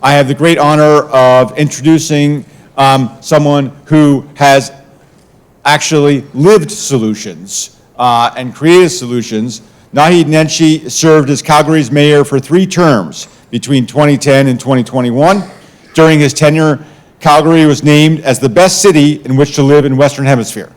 I have the great honor of introducing someone who has actually lived solutions and created solutions. Naheed Nenshi served as Calgary's mayor for 3 terms between 2010 and 2021. During his tenure, Calgary was named as the best city in which to live in Western Hemisphere.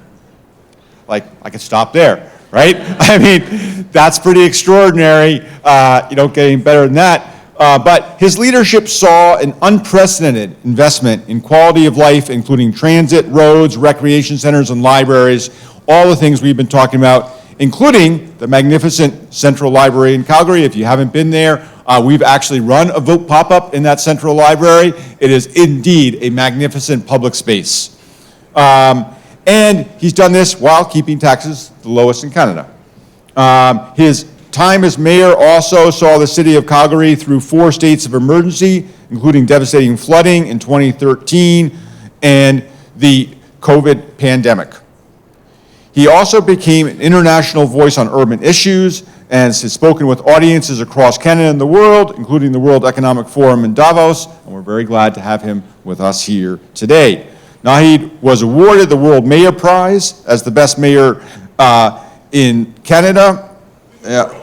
Like, I could stop there, right? I mean, that's pretty extraordinary, getting better than that. But his leadership saw an unprecedented investment in quality of life, including transit, roads, recreation centers, and libraries, all the things we've been talking about, including the magnificent Central Library in Calgary. If you haven't been there, we've actually run a vote pop-up in that Central Library. It is indeed a magnificent public space. And he's done this while keeping taxes the lowest in Canada. His time as mayor also saw the city of Calgary through 4 states of emergency, including devastating flooding in 2013 and the COVID pandemic. He also became an international voice on urban issues and has spoken with audiences across Canada and the world, including the World Economic Forum in Davos, and we're very glad to have him with us here today. Naheed was awarded the World Mayor Prize as the best mayor in Canada,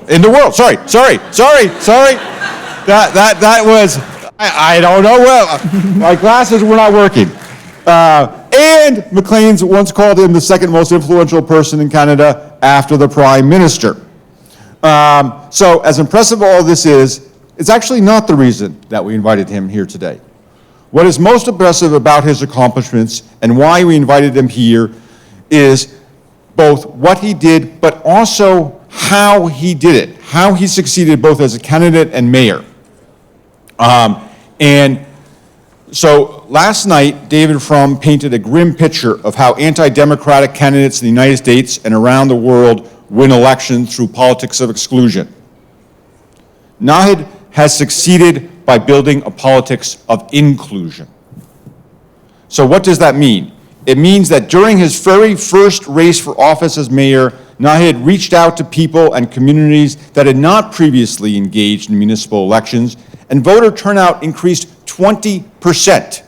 in the world. Sorry. That was, I don't know, well, my glasses were not working. And Maclean's once called him the second most influential person in Canada after the Prime Minister. So as impressive all this is, it's actually not the reason that we invited him here today. What is most impressive about his accomplishments and why we invited him here is both what he did, but also how he did it, how he succeeded both as a candidate and mayor. And so last night, David Frum painted a grim picture of how anti-democratic candidates in the United States and around the world win elections through politics of exclusion. Naheed has succeeded by building a politics of inclusion. So what does that mean? It means that during his very first race for office as mayor, Naheed reached out to people and communities that had not previously engaged in municipal elections, and voter turnout increased 20%.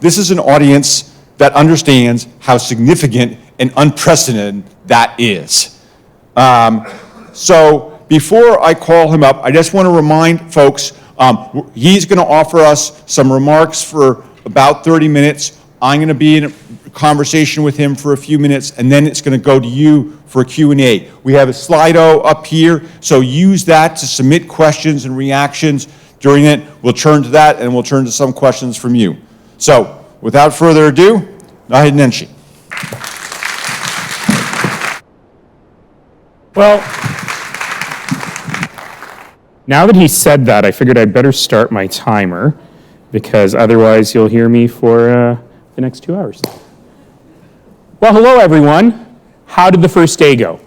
This is an audience that understands how significant and unprecedented that is. So before I call him up, I just want to remind folks, he's going to offer us some remarks for about 30 minutes. I'm going to be in a conversation with him for a few minutes, and then it's going to go to you for a Q&A. We have a Slido up here, so use that to submit questions and reactions. During it, we'll turn to that, and we'll turn to some questions from you. So, without further ado, Naheed Nenshi. Well, now that he said that, I figured I'd better start my timer, because otherwise you'll hear me for the next 2 hours. Well, hello everyone. How did the first day go?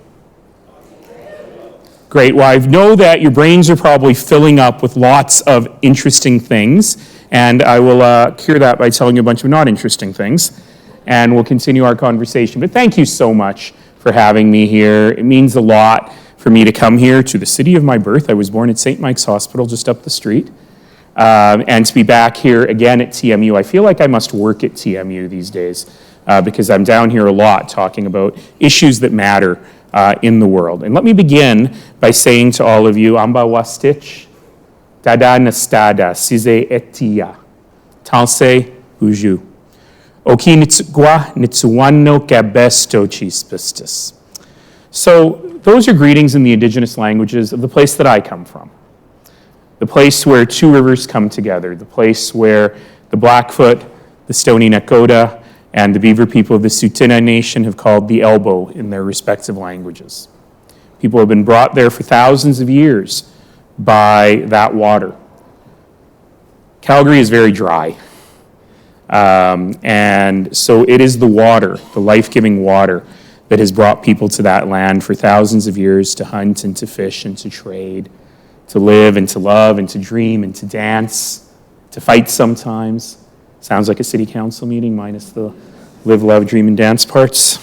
Great. Well, I know that your brains are probably filling up with lots of interesting things, and I will cure that by telling you a bunch of not interesting things, and we'll continue our conversation. But thank you so much for having me here. It means a lot for me to come here to the city of my birth. I was born at St. Mike's Hospital just up the street, and to be back here again at TMU. I feel like I must work at TMU these days because I'm down here a lot talking about issues that matter in the world. And let me begin by saying to all of you, Amba wastich, dada nastada, size etia, talse uju. Oki nitsugwa nitsuwano kabesto chispistis. So those are greetings in the indigenous languages of the place that I come from. The place where 2 rivers come together, the place where the Blackfoot, the Stoney Nakoda, and the Beaver people of the Tsuut'ina Nation have called the Elbow in their respective languages. People have been brought there for thousands of years by that water. Calgary is very dry. And so it is the water, the life-giving water, that has brought people to that land for thousands of years to hunt and to fish and to trade, to live and to love and to dream and to dance, to fight sometimes. Sounds like a city council meeting minus the live, love, dream, and dance parts.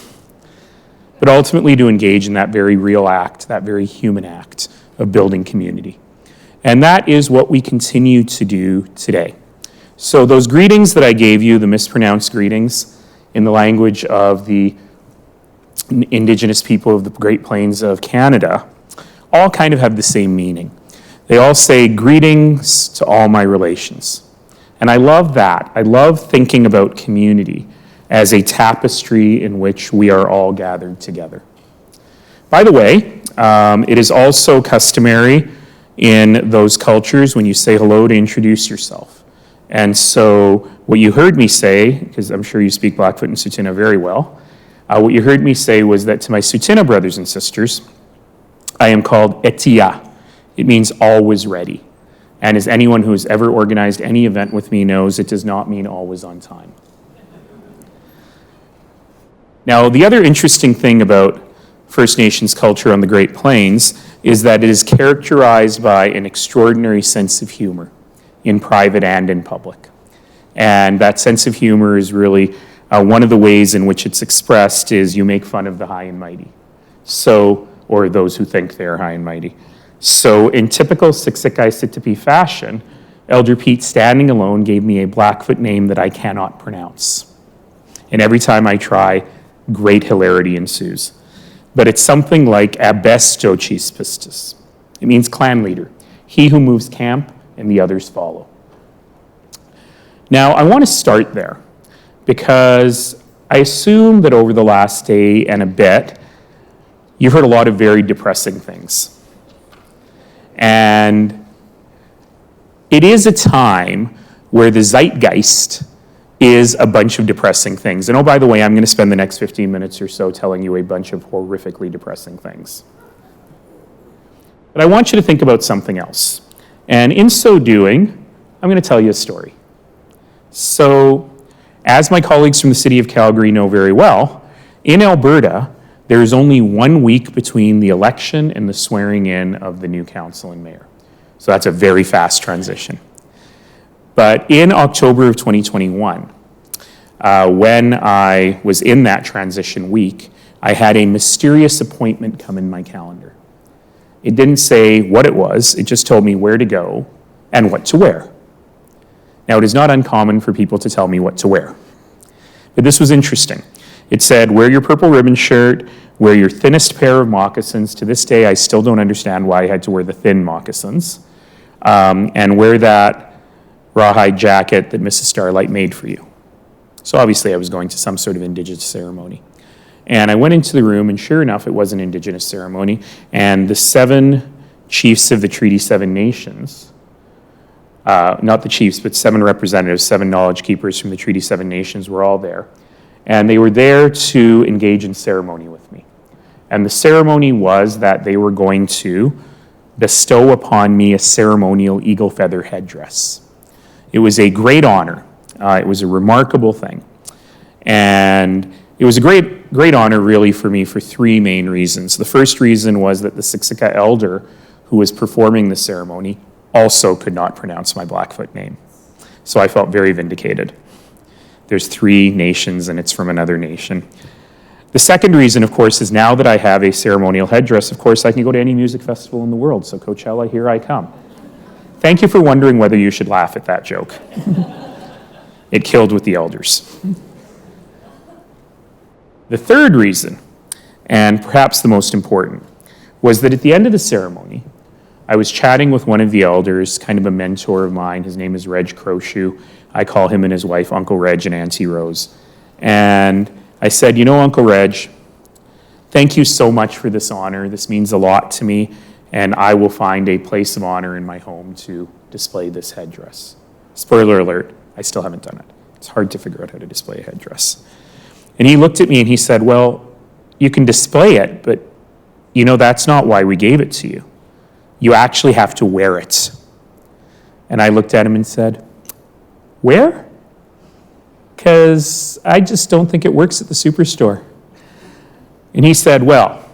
But ultimately to engage in that very real act, that very human act of building community. And that is what we continue to do today. So those greetings that I gave you, the mispronounced greetings in the language of the Indigenous people of the Great Plains of Canada, all kind of have the same meaning. They all say greetings to all my relations. And I love that. I love thinking about community as a tapestry in which we are all gathered together. By the way, it is also customary in those cultures when you say hello to introduce yourself. And so what you heard me say, because I'm sure you speak Blackfoot and Tsuut'ina very well, what you heard me say was that to my Tsuut'ina brothers and sisters, I am called Etia. It means always ready. And as anyone who has ever organized any event with me knows, it does not mean always on time. Now, the other interesting thing about First Nations culture on the Great Plains is that it is characterized by an extraordinary sense of humor in private and in public. And that sense of humor is really one of the ways in which it's expressed is you make fun of the high and mighty. So, or those who think they're high and mighty. So in typical Siksika Sitapi fashion, Elder Pete standing alone gave me a Blackfoot name that I cannot pronounce. And every time I try, great hilarity ensues. But it's something like Abestochis Pistis. It means clan leader, he who moves camp and the others follow. Now, I want to start there because I assume that over the last day and a bit, you've heard a lot of very depressing things. And it is a time where the zeitgeist is a bunch of depressing things. And oh, by the way, I'm going to spend the next 15 minutes or so telling you a bunch of horrifically depressing things. But I want you to think about something else. And in so doing, I'm going to tell you a story. So, as my colleagues from the city of Calgary know very well, in Alberta, there is only 1 week between the election and the swearing in of the new council and mayor. So that's a very fast transition. But in October of 2021, when I was in that transition week, I had a mysterious appointment come in my calendar. It didn't say what it was, it just told me where to go and what to wear. Now, it is not uncommon for people to tell me what to wear. But this was interesting. It said, wear your purple ribbon shirt, wear your thinnest pair of moccasins. To this day, I still don't understand why I had to wear the thin moccasins. And wear that rawhide jacket that Mrs. Starlight made for you. So obviously I was going to some sort of Indigenous ceremony. And I went into the room, and sure enough, it was an Indigenous ceremony. And the 7 chiefs of the Treaty 7 Nations, not the chiefs, but 7 representatives, 7 knowledge keepers from the Treaty 7 Nations were all there. And they were there to engage in ceremony with me. And the ceremony was that they were going to bestow upon me a ceremonial eagle feather headdress. It was a great honor. It was a remarkable thing. And it was a great honor really for me for 3 main reasons. The first reason was that the Siksika elder who was performing the ceremony also could not pronounce my Blackfoot name. So I felt very vindicated. There's 3 nations and it's from another nation. The second reason, of course, is now that I have a ceremonial headdress, of course, I can go to any music festival in the world. So Coachella, here I come. Thank you for wondering whether you should laugh at that joke. It killed with the elders. The third reason, and perhaps the most important, was that at the end of the ceremony, I was chatting with one of the elders, kind of a mentor of mine. His name is Reg Crowshoe. I call him and his wife Uncle Reg and Auntie Rose. And I said, you know, Uncle Reg, thank you so much for this honor. This means a lot to me, and I will find a place of honor in my home to display this headdress. Spoiler alert, I still haven't done it. It's hard to figure out how to display a headdress. And he looked at me and he said, well, you can display it, but you know, that's not why we gave it to you. You actually have to wear it. And I looked at him and said, where? Because I just don't think it works at the Superstore. And he said, well,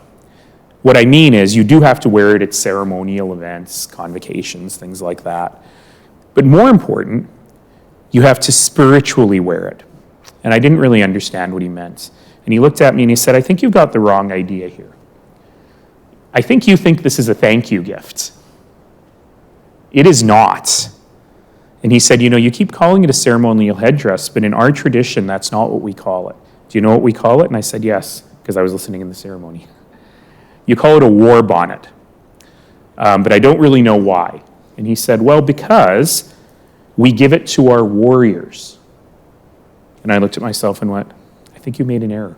what I mean is you do have to wear it at ceremonial events, convocations, things like that. But more important, you have to spiritually wear it. And I didn't really understand what he meant. And he looked at me and he said, I think you've got the wrong idea here. I think you think this is a thank you gift. It is not. And he said, you keep calling it a ceremonial headdress, but in our tradition, that's not what we call it. Do you know what we call it? And I said, yes, because I was listening in the ceremony. You call it a war bonnet, but I don't really know why. And he said, well, because we give it to our warriors. And I looked at myself and went, I think you made an error.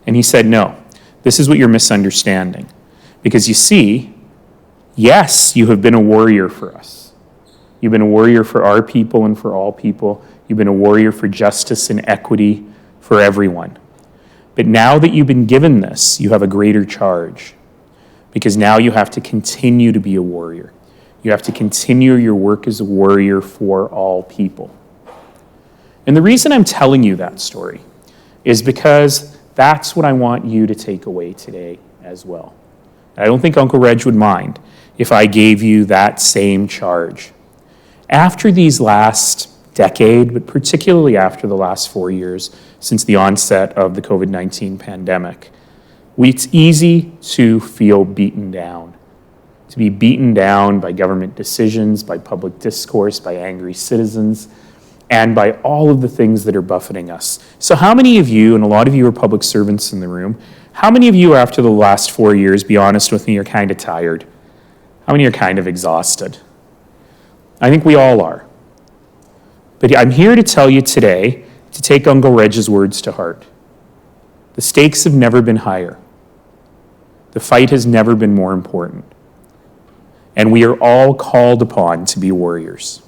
And he said, no, this is what you're misunderstanding. Because you see, yes, you have been a warrior for us. You've been a warrior for our people and for all people. You've been a warrior for justice and equity for everyone. But now that you've been given this, you have a greater charge. Because now you have to continue to be a warrior. You have to continue your work as a warrior for all people. And the reason I'm telling you that story is because that's what I want you to take away today as well. I don't think Uncle Reg would mind if I gave you that same charge. After these last decade, but particularly after the last 4 years since the onset of the COVID-19 pandemic, it's easy to feel beaten down, to be beaten down by government decisions, by public discourse, by angry citizens, and by all of the things that are buffeting us. So how many of you, and a lot of you are public servants in the room, how many of you after the last 4 years, be honest with me, are kind of tired? How many are kind of exhausted? I think we all are. But I'm here to tell you today to take Uncle Reg's words to heart. The stakes have never been higher. The fight has never been more important. And we are all called upon to be warriors.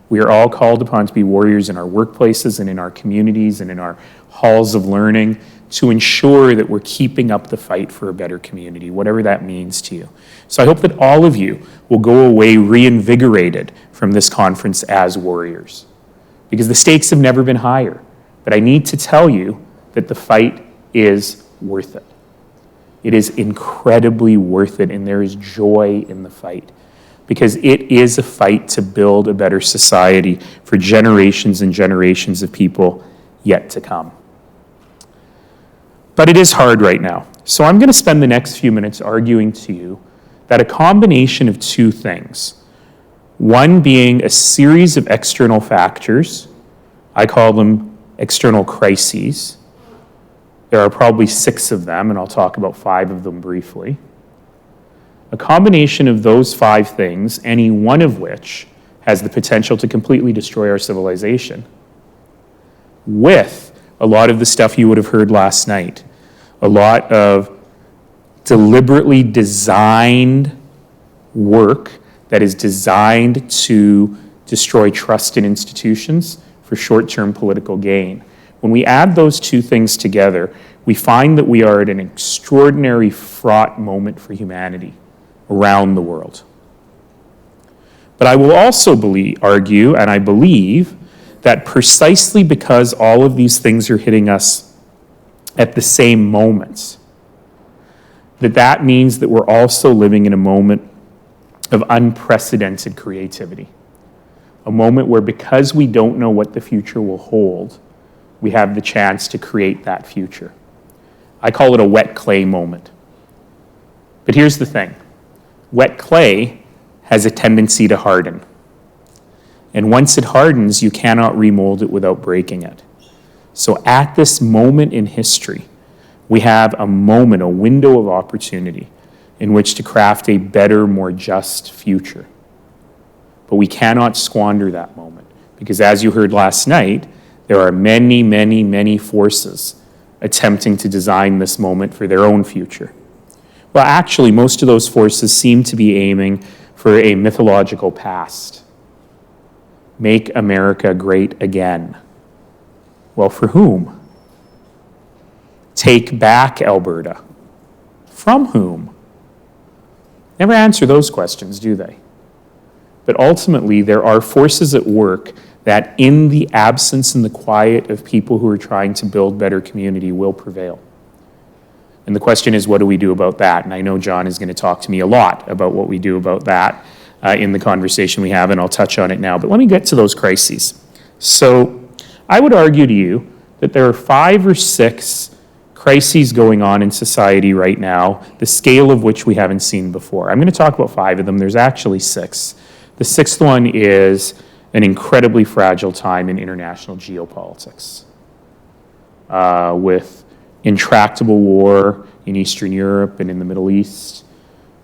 We are all called upon to be warriors in our workplaces and in our communities and in our halls of learning to ensure that we're keeping up the fight for a better community, whatever that means to you. So I hope that all of you will go away reinvigorated from this conference as warriors, because the stakes have never been higher. But I need to tell you that the fight is worth it. It is incredibly worth it, and there is joy in the fight, because it is a fight to build a better society for generations and generations of people yet to come. But it is hard right now. So I'm going to spend the next few minutes arguing to you that a combination of two things, one being a series of external factors, I call them external crises. There are probably 6 of them, and I'll talk about 5 of them briefly. A combination of those 5 things, any one of which has the potential to completely destroy our civilization, with a lot of the stuff you would have heard last night, a lot of deliberately designed work that is designed to destroy trust in institutions for short-term political gain. When we add those 2 things together, we find that we are at an extraordinary fraught moment for humanity around the world. But I will also argue, and I believe, that precisely because all of these things are hitting us at the same moments, that means that we're also living in a moment of unprecedented creativity. A moment where, because we don't know what the future will hold, we have the chance to create that future. I call it a wet clay moment. But here's the thing. Wet clay has a tendency to harden. And once it hardens, you cannot remold it without breaking it. So at this moment in history, we have a moment, a window of opportunity in which to craft a better, more just future. But we cannot squander that moment, because as you heard last night, there are many, many, many forces attempting to design this moment for their own future. Well, actually, most of those forces seem to be aiming for a mythological past. Make America great again. Well, for whom? Take back Alberta. From whom? Never answer those questions, do they? But ultimately, there are forces at work that, in the absence and the quiet of people who are trying to build better community, will prevail. And the question is, what do we do about that? And I know John is going to talk to me a lot about what we do about that in the conversation we have, and I'll touch on it now. But let me get to those crises. So I would argue to you that there are 5 or 6 crises going on in society right now, the scale of which we haven't seen before. I'm going to talk about 5 of them. There's actually 6. The 6th one is an incredibly fragile time in international geopolitics, with intractable war in Eastern Europe and in the Middle East,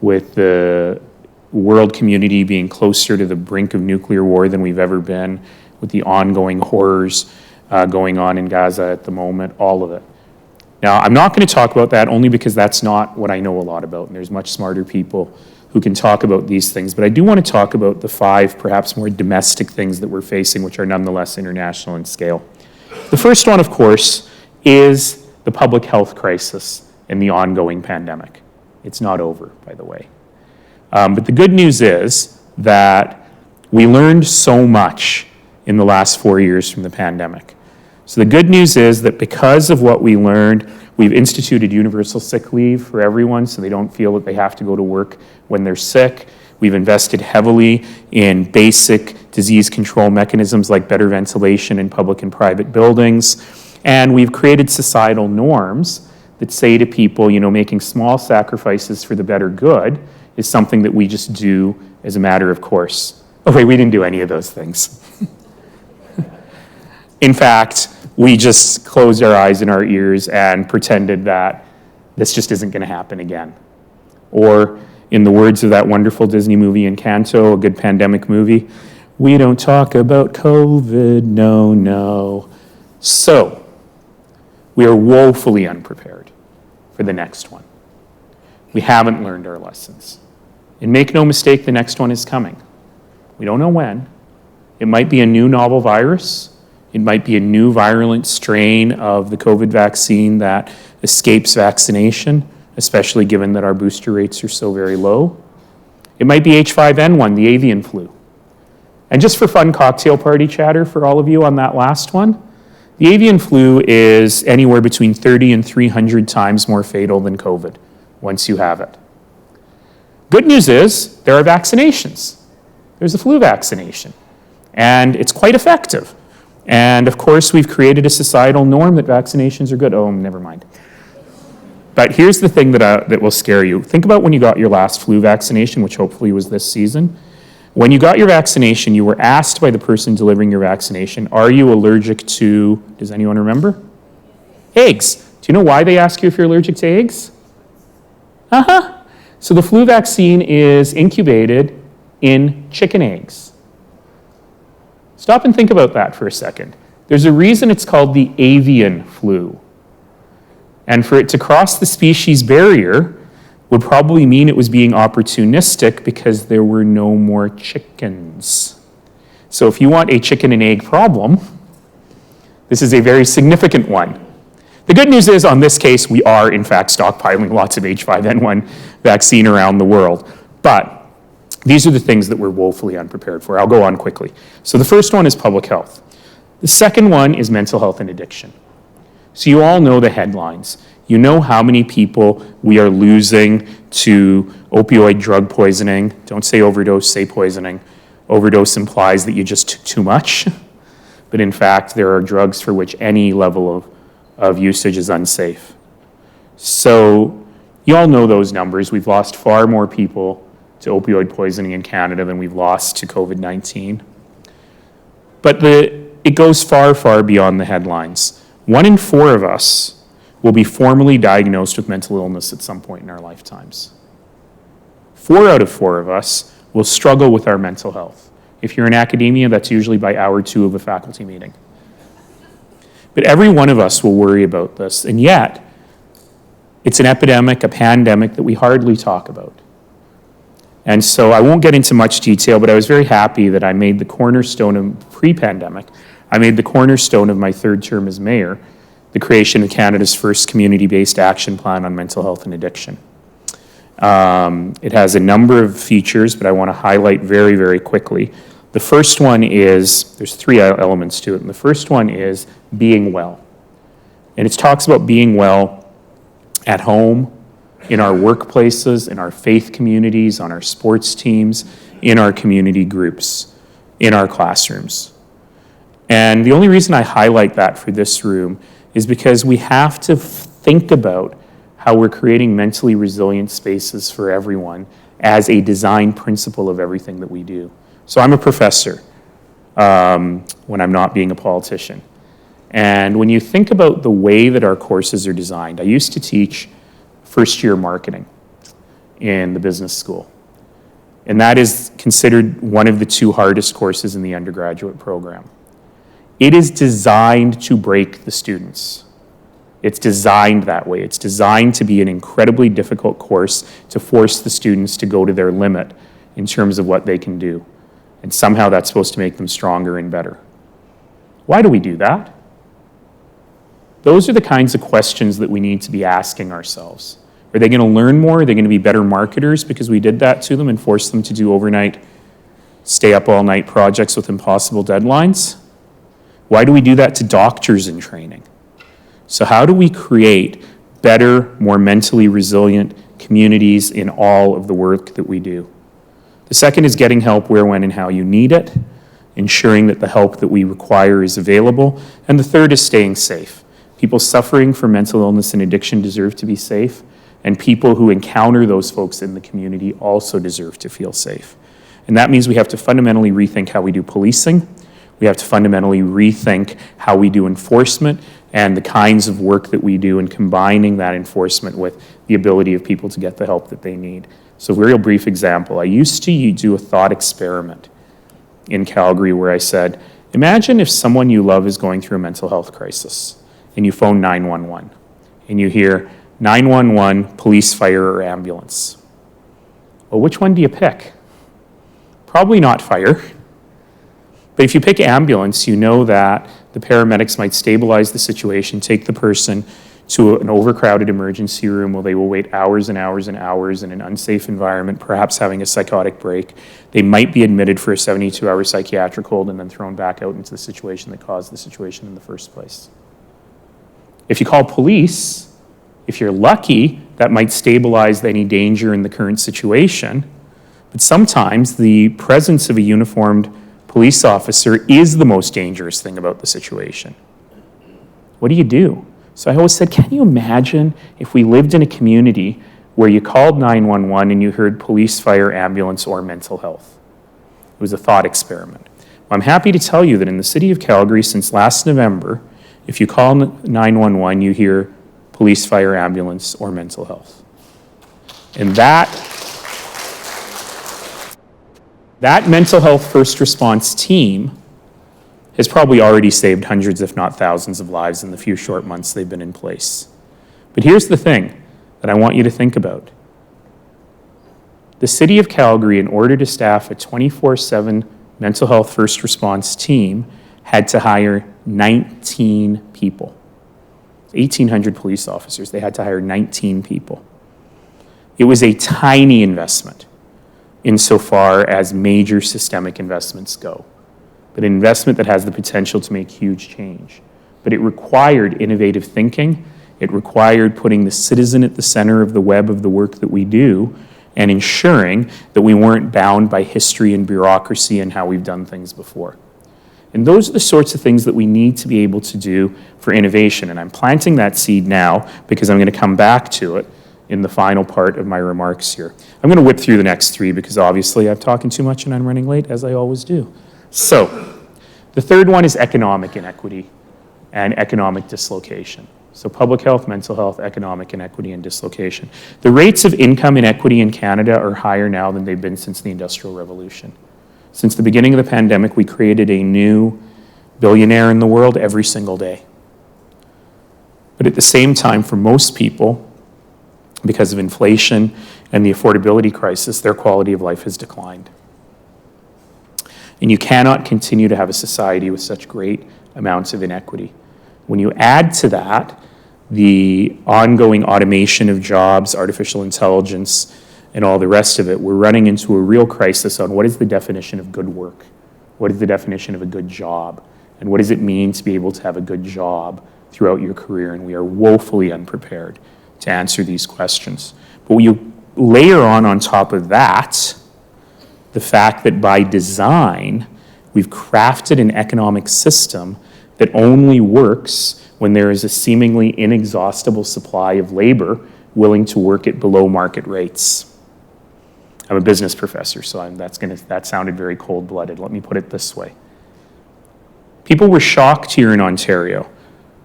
with the world community being closer to the brink of nuclear war than we've ever been, with the ongoing horrors going on in Gaza at the moment, all of it. Now, I'm not going to talk about that only because that's not what I know a lot about, and there's much smarter people who can talk about these things, but I do want to talk about the 5 perhaps more domestic things that we're facing, which are nonetheless international in scale. The first one, of course, is the public health crisis and the ongoing pandemic. It's not over, by the way. But the good news is that we learned so much in the last 4 years from the pandemic. So the good news is that because of what we learned, we've instituted universal sick leave for everyone so they don't feel that they have to go to work when they're sick. We've invested heavily in basic disease control mechanisms like better ventilation in public and private buildings. And we've created societal norms that say to people, making small sacrifices for the better good is something that we just do as a matter of course. Oh wait, we didn't do any of those things. In fact, we just closed our eyes and our ears and pretended that this just isn't going to happen again. Or, in the words of that wonderful Disney movie Encanto, a good pandemic movie, we don't talk about COVID, no. So, we are woefully unprepared for the next one. We haven't learned our lessons. And make no mistake, the next one is coming. We don't know when. It might be a new novel virus. It might be a new virulent strain of the COVID vaccine that escapes vaccination, especially given that our booster rates are so very low. It might be H5N1, the avian flu. And just for fun cocktail party chatter for all of you on that last one, the avian flu is anywhere between 30 and 300 times more fatal than COVID once you have it. Good news is there are vaccinations. There's a flu vaccination, and it's quite effective. And of course, we've created a societal norm that vaccinations are good. Oh, never mind. But here's the thing that will scare you. Think about when you got your last flu vaccination, which hopefully was this season. When you got your vaccination, you were asked by the person delivering your vaccination, are you allergic to, does anyone remember? Eggs. Do you know why they ask you if you're allergic to eggs? So the flu vaccine is incubated in chicken eggs. Stop and think about that for a second. There's a reason it's called the avian flu. And for it to cross the species barrier would probably mean it was being opportunistic because there were no more chickens. So if you want a chicken and egg problem, this is a very significant one. The good news is, on this case, we are in fact stockpiling lots of H5N1 vaccine around the world. But these are the things that we're woefully unprepared for. I'll go on quickly. So the first one is public health. The second one is mental health and addiction. So you all know the headlines. You know how many people we are losing to opioid drug poisoning. Don't say overdose, say poisoning. Overdose implies that you just took too much. But in fact, there are drugs for which any level of usage is unsafe. So you all know those numbers. We've lost far more people to opioid poisoning in Canada than we've lost to COVID-19. But it goes far, far beyond the headlines. 1 in 4 of us will be formally diagnosed with mental illness at some point in our lifetimes. 4 out of 4 of us will struggle with our mental health. If you're in academia, that's usually by hour 2 of a faculty meeting. But every one of us will worry about this, and yet it's an epidemic, a pandemic that we hardly talk about. And so I won't get into much detail, but I was very happy that I made the cornerstone of pre-pandemic. I made the cornerstone of my 3rd term as mayor, the creation of Canada's first community-based action plan on mental health and addiction. It has a number of features, but I want to highlight very, very quickly. The first one is, there's 3 elements to it, and the first one is being well. And it talks about being well at home, in our workplaces, in our faith communities, on our sports teams, in our community groups, in our classrooms. And the only reason I highlight that for this room is because we have to think about how we're creating mentally resilient spaces for everyone as a design principle of everything that we do. So I'm a professor when I'm not being a politician. And when you think about the way that our courses are designed, I used to teach first-year marketing in the business school. And that is considered one of the 2 hardest courses in the undergraduate program. It is designed to break the students. It's designed that way. It's designed to be an incredibly difficult course to force the students to go to their limit in terms of what they can do. And somehow that's supposed to make them stronger and better. Why do we do that? Those are the kinds of questions that we need to be asking ourselves. Are they going to learn more? Are they going to be better marketers because we did that to them and forced them to do overnight, stay up all night projects with impossible deadlines? Why do we do that to doctors in training? So how do we create better, more mentally resilient communities in all of the work that we do? The second is getting help where, when, and how you need it, ensuring that the help that we require is available. And the third is staying safe. People suffering from mental illness and addiction deserve to be safe, and people who encounter those folks in the community also deserve to feel safe. And that means we have to fundamentally rethink how we do policing. We have to fundamentally rethink how we do enforcement and the kinds of work that we do, and combining that enforcement with the ability of people to get the help that they need. So a real brief example, I used to do a thought experiment in Calgary where I said, imagine if someone you love is going through a mental health crisis and you phone 911 and you hear 911, police, fire, or ambulance. Well, which one do you pick? Probably not fire. But if you pick ambulance, you know that the paramedics might stabilize the situation, take the person to an overcrowded emergency room where they will wait hours and hours and hours in an unsafe environment, perhaps having a psychotic break. They might be admitted for a 72-hour psychiatric hold and then thrown back out into the situation that caused the situation in the first place. If you call police, if you're lucky, that might stabilize any danger in the current situation. But sometimes the presence of a uniformed police officer is the most dangerous thing about the situation. What do? So I always said, can you imagine if we lived in a community where you called 911 and you heard police, fire, ambulance, or mental health? It was a thought experiment. Well, I'm happy to tell you that in the city of Calgary since last November, if you call 911, you hear police, fire, ambulance, or mental health. And that mental health first response team has probably already saved hundreds, if not thousands, of lives in the few short months they've been in place. But here's the thing that I want you to think about. The city of Calgary, in order to staff a 24/7 mental health first response team, had to hire 19 people. 1,800 police officers. They had to hire 19 people. It was a tiny investment insofar as major systemic investments go, but an investment that has the potential to make huge change. But it required innovative thinking. It required putting the citizen at the center of the web of the work that we do and ensuring that we weren't bound by history and bureaucracy and how we've done things before. And those are the sorts of things that we need to be able to do for innovation. And I'm planting that seed now because I'm going to come back to it in the final part of my remarks here. I'm going to whip through the next 3 because obviously I'm talking too much and I'm running late, as I always do. So the third one is economic inequity and economic dislocation. So public health, mental health, economic inequity, and dislocation. The rates of income inequity in Canada are higher now than they've been since the Industrial Revolution. Since the beginning of the pandemic, we created a new billionaire in the world every single day. But at the same time, for most people, because of inflation and the affordability crisis, their quality of life has declined. And you cannot continue to have a society with such great amounts of inequity. When you add to that the ongoing automation of jobs, artificial intelligence, and all the rest of it, we're running into a real crisis on what is the definition of good work? What is the definition of a good job? And what does it mean to be able to have a good job throughout your career? And we are woefully unprepared to answer these questions. But when you layer on top of that, the fact that by design, we've crafted an economic system that only works when there is a seemingly inexhaustible supply of labor willing to work at below market rates. I'm a business professor, so that sounded very cold-blooded. Let me put it this way. People were shocked here in Ontario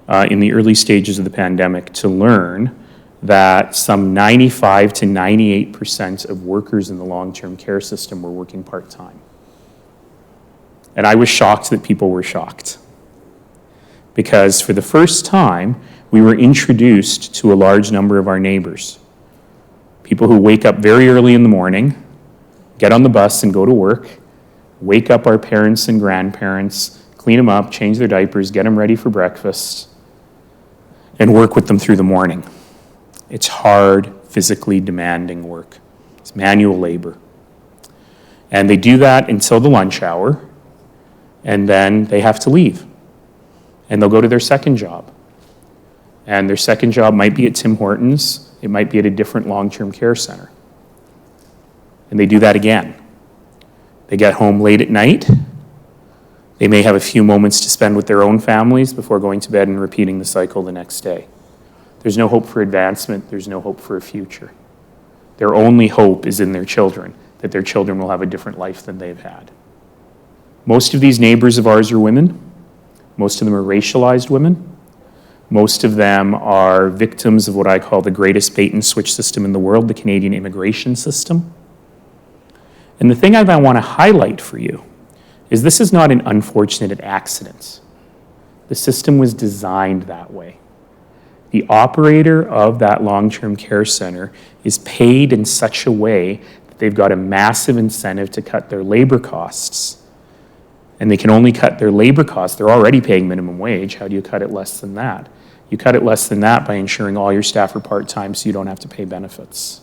in the early stages of the pandemic to learn that some 95 to 98% of workers in the long-term care system were working part-time. And I was shocked that people were shocked, because for the first time, we were introduced to a large number of our neighbors. People who wake up very early in the morning, get on the bus and go to work, wake up our parents and grandparents, clean them up, change their diapers, get them ready for breakfast, and work with them through the morning. It's hard, physically demanding work. It's manual labor. And they do that until the lunch hour, and then they have to leave. And they'll go to their second job. And their second job might be at Tim Hortons, it might be at a different long-term care center. And they do that again. They get home late at night. They may have a few moments to spend with their own families before going to bed and repeating the cycle the next day. There's no hope for advancement. There's no hope for a future. Their only hope is in their children, that their children will have a different life than they've had. Most of these neighbors of ours are women. Most of them are racialized women. Most of them are victims of what I call the greatest bait and switch system in the world, the Canadian immigration system. And the thing I want to highlight for you is this is not an unfortunate accident. The system was designed that way. The operator of that long-term care center is paid in such a way that they've got a massive incentive to cut their labor costs. And they can only cut their labor costs. They're already paying minimum wage. How do you cut it less than that? You cut it less than that by ensuring all your staff are part-time so you don't have to pay benefits.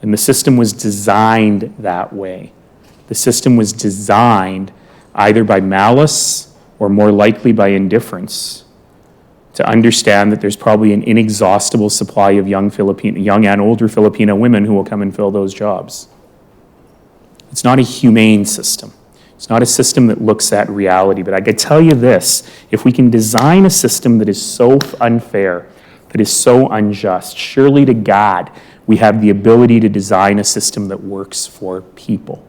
And the system was designed that way. The system was designed either by malice or more likely by indifference to understand that there's probably an inexhaustible supply of young and older Filipino women who will come and fill those jobs. It's not a humane system. It's not a system that looks at reality, but I can tell you this, if we can design a system that is so unfair, that is so unjust, surely to God, we have the ability to design a system that works for people.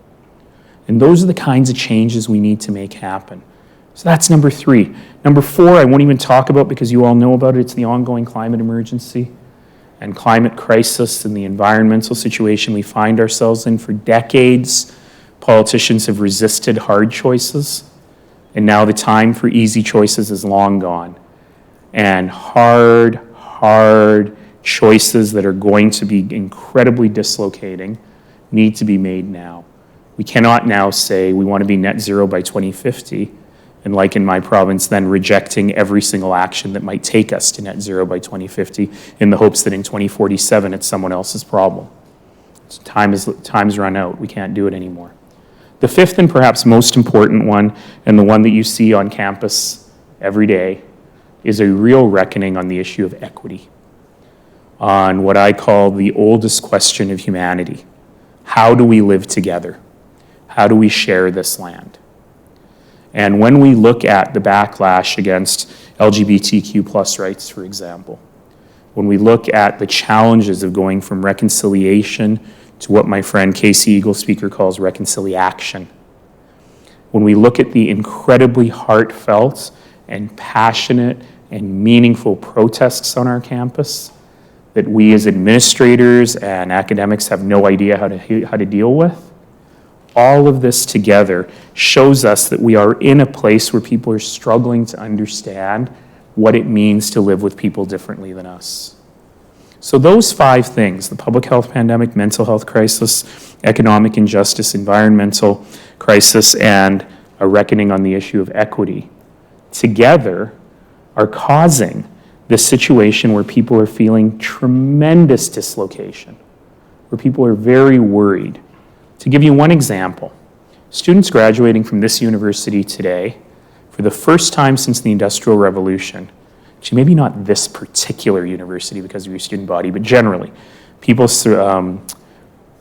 And those are the kinds of changes we need to make happen. So that's number 3. Number 4, I won't even talk about because you all know about it. It's the ongoing climate emergency and climate crisis and the environmental situation we find ourselves in. For decades, politicians have resisted hard choices, and now the time for easy choices is long gone. And hard choices that are going to be incredibly dislocating need to be made now. We cannot now say we want to be net zero by 2050, and like in my province, then rejecting every single action that might take us to net zero by 2050 in the hopes that in 2047 it's someone else's problem. Time's run out. We can't do it anymore. The 5th and perhaps most important one, and the one that you see on campus every day, is a real reckoning on the issue of equity, on what I call the oldest question of humanity. How do we live together? How do we share this land? And when we look at the backlash against LGBTQ plus rights, for example, when we look at the challenges of going from reconciliation to what my friend Casey Eagle Speaker calls reconciliation, when we look at the incredibly heartfelt and passionate and meaningful protests on our campus that we as administrators and academics have no idea how to deal with, all of this together shows us that we are in a place where people are struggling to understand what it means to live with people differently than us. So those 5 things, the public health pandemic, mental health crisis, economic injustice, environmental crisis, and a reckoning on the issue of equity, together are causing this situation where people are feeling tremendous dislocation, where people are very worried. To give you one example, students graduating from this university today, for the first time since the Industrial Revolution, actually maybe not this particular university because of your student body, but generally, people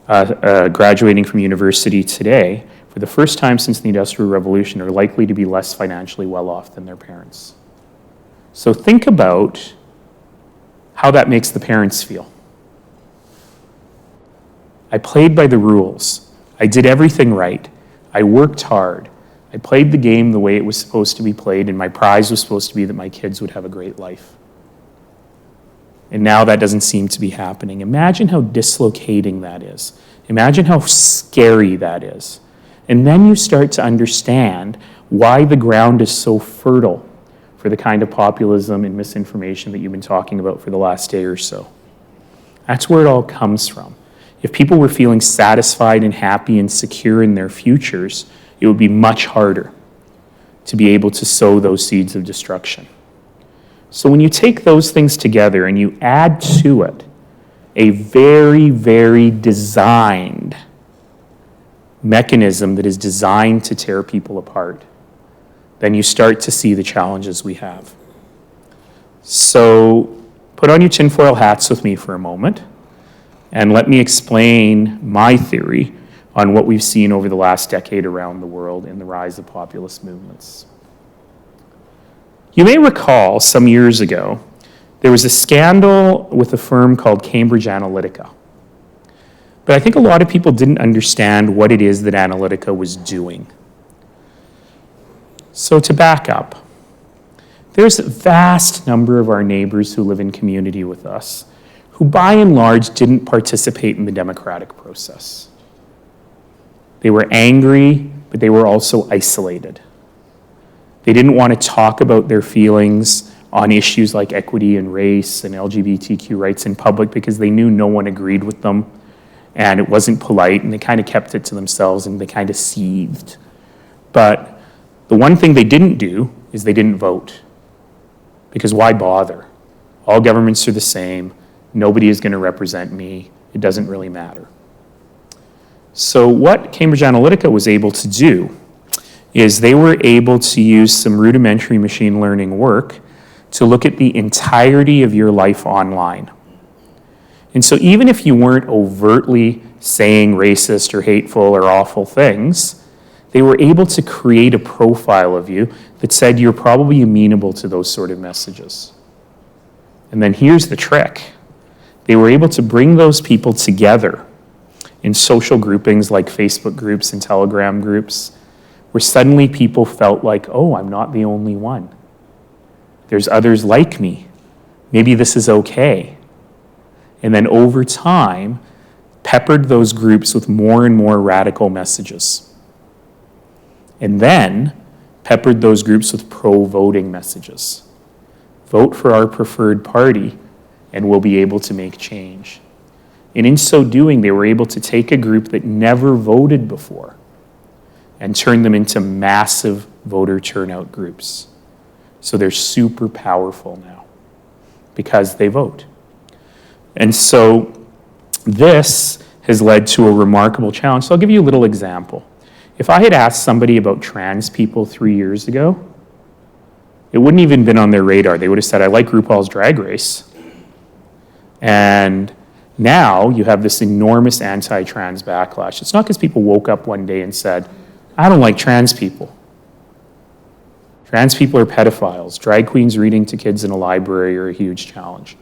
graduating from university today, for the first time since the Industrial Revolution, are likely to be less financially well off than their parents. So think about how that makes the parents feel. I played by the rules. I did everything right. I worked hard. I played the game the way it was supposed to be played, and my prize was supposed to be that my kids would have a great life. And now that doesn't seem to be happening. Imagine how dislocating that is. Imagine how scary that is. And then you start to understand why the ground is so fertile for the kind of populism and misinformation that you've been talking about for the last day or so. That's where it all comes from. If people were feeling satisfied and happy and secure in their futures, it would be much harder to be able to sow those seeds of destruction. So when you take those things together and you add to it a very, very designed mechanism that is designed to tear people apart, then you start to see the challenges we have. So put on your tinfoil hats with me for a moment, and let me explain my theory on what we've seen over the last decade around the world in the rise of populist movements. You may recall some years ago, there was a scandal with a firm called Cambridge Analytica. But I think a lot of people didn't understand what it is that Analytica was doing. So to back up, there's a vast number of our neighbors who live in community with us who by and large didn't participate in the democratic process. They were angry, but they were also isolated. They didn't want to talk about their feelings on issues like equity and race and LGBTQ rights in public because they knew no one agreed with them and it wasn't polite, and they kind of kept it to themselves and they kind of seethed. But the one thing they didn't do is they didn't vote. Because why bother? All governments are the same. Nobody is going to represent me. It doesn't really matter. So what Cambridge Analytica was able to do is they were able to use some rudimentary machine learning work to look at the entirety of your life online. And so even if you weren't overtly saying racist or hateful or awful things, they were able to create a profile of you that said you're probably amenable to those sort of messages. And then here's the trick. They were able to bring those people together in social groupings like Facebook groups and Telegram groups, where suddenly people felt like, oh, I'm not the only one. There's others like me. Maybe this is okay. And then over time, peppered those groups with more and more radical messages. And then peppered those groups with pro-voting messages. Vote for our preferred party, and we'll be able to make change. And in so doing, they were able to take a group that never voted before and turn them into massive voter turnout groups. So they're super powerful now because they vote. And so this has led to a remarkable challenge. So I'll give you a little example. If I had asked somebody about trans people 3 years ago, it wouldn't even been on their radar. They would have said, I like RuPaul's Drag Race. And now you have this enormous anti-trans backlash. It's not because people woke up one day and said, I don't like trans people. Trans people are pedophiles. Drag queens reading to kids in a library are a huge challenge.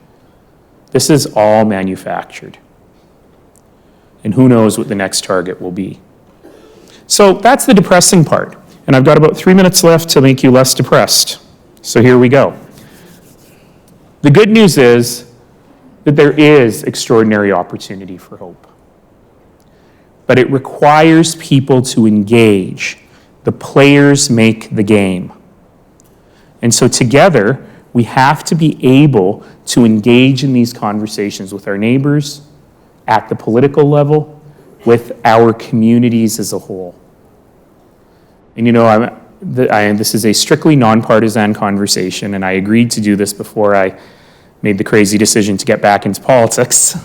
This is all manufactured. And who knows what the next target will be. So that's the depressing part. And I've got about 3 minutes left to make you less depressed. So here we go. The good news is that there is extraordinary opportunity for hope. But it requires people to engage. The players make the game. And so together, we have to be able to engage in these conversations with our neighbors, at the political level, with our communities as a whole. And you know, this is a strictly nonpartisan conversation, and I agreed to do this before I made the crazy decision to get back into politics.